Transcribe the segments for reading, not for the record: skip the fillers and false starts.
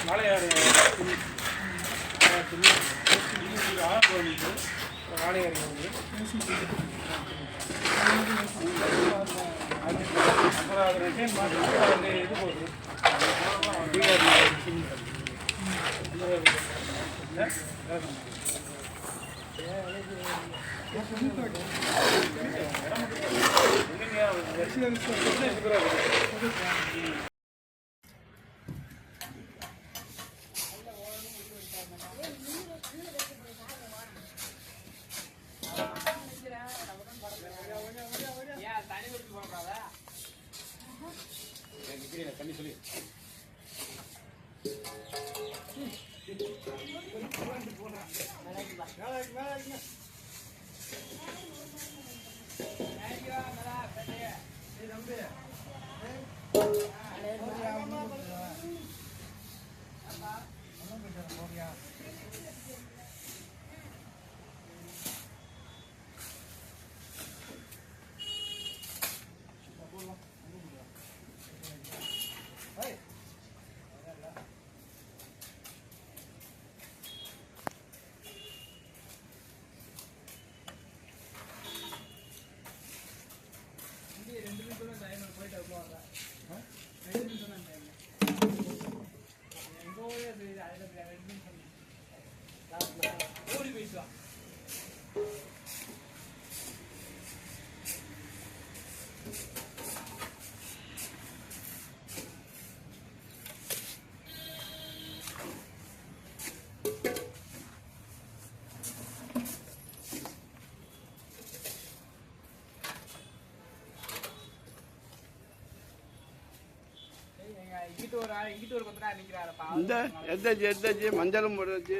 வாழையாறு வாழையாறு அப்புறம் அதை ரிட்டைன் மாற்றி அது இது போகுது தண்ணி சொல்லி இந்த எடுத்தாச்சு மஞ்சளும் போடுச்சு.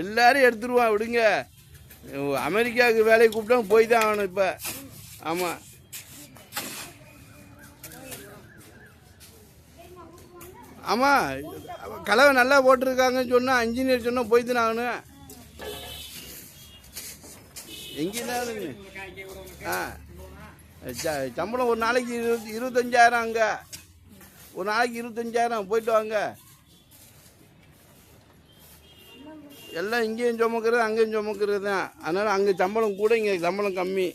எல்லாரும் எடுத்துருவான் விடுங்க. அமெரிக்காவுக்கு வேலையை கூப்பிட்டா போய் தான் ஆகணும் இப்ப. ஆமா ஆமா கலவை நல்லா போட்டிருக்காங்கன்னு சொன்னா இன்ஜினியர் சொன்னா போய் தான் ஆகணும். எங்கேயும் சம்பளம் ஒரு நாளைக்கு 25,000 அங்கே ஒரு நாளைக்கு 25,000 போயிட்டு வாங்க. எல்லாம் இங்கேயும் சுமக்கிறது அங்கேயும் சுமக்கிறது தான். அதனால் அங்கே சம்பளம் கூட இங்கே சம்பளம் கம்மி.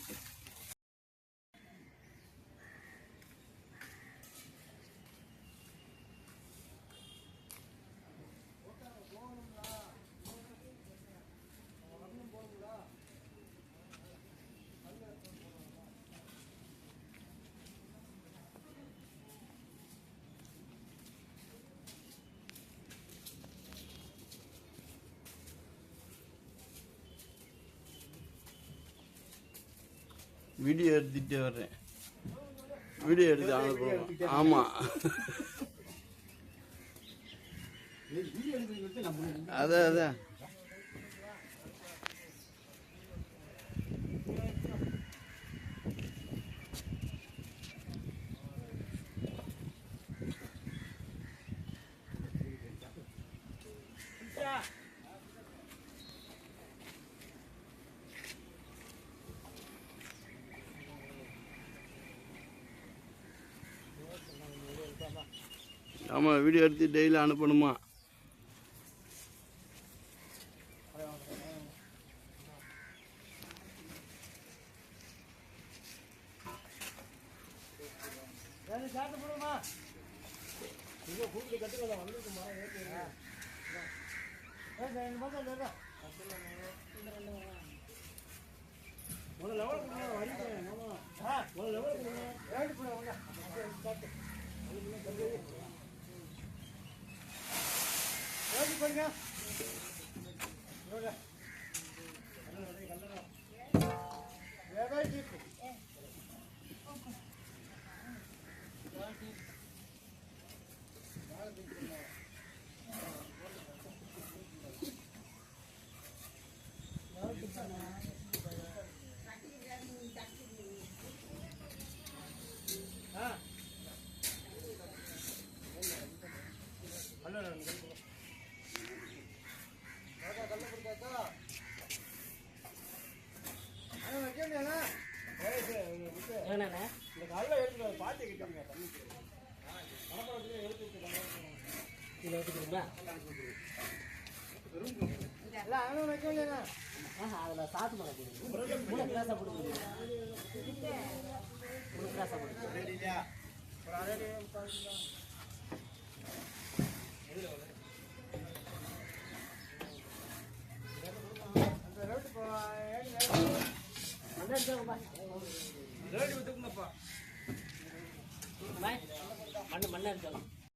வீடியோ எடுத்துகிட்டே வர்றேன். வீடியோ எடுத்து அனுப்புவோம். ஆமாம் அதான் அதான் ஆமாம் வீடியோ எடுத்து டெய்லி அனுப்பணுமா? என்னண்ணே இந்த கல்லை எடுத்து பாத்தி கிட்டீங்க தண்ணி மணப்படத்துலேயே இதில் எடுத்துக்கிறீங்களா எல்லாம் அவனும் வைக்க இல்லைண்ணா அதில் சாத்து மரம் போடுங்க 3 கிளாஸாக போடுங்க 3 கிளாஸாக போடுங்க ஒரு அரை அந்த ரோட்டு மண்ணை எடுத்துங்கப்பா ரேடி வித்துக்குங்கப்பா மண்ணை எடுத்துக்கலாம்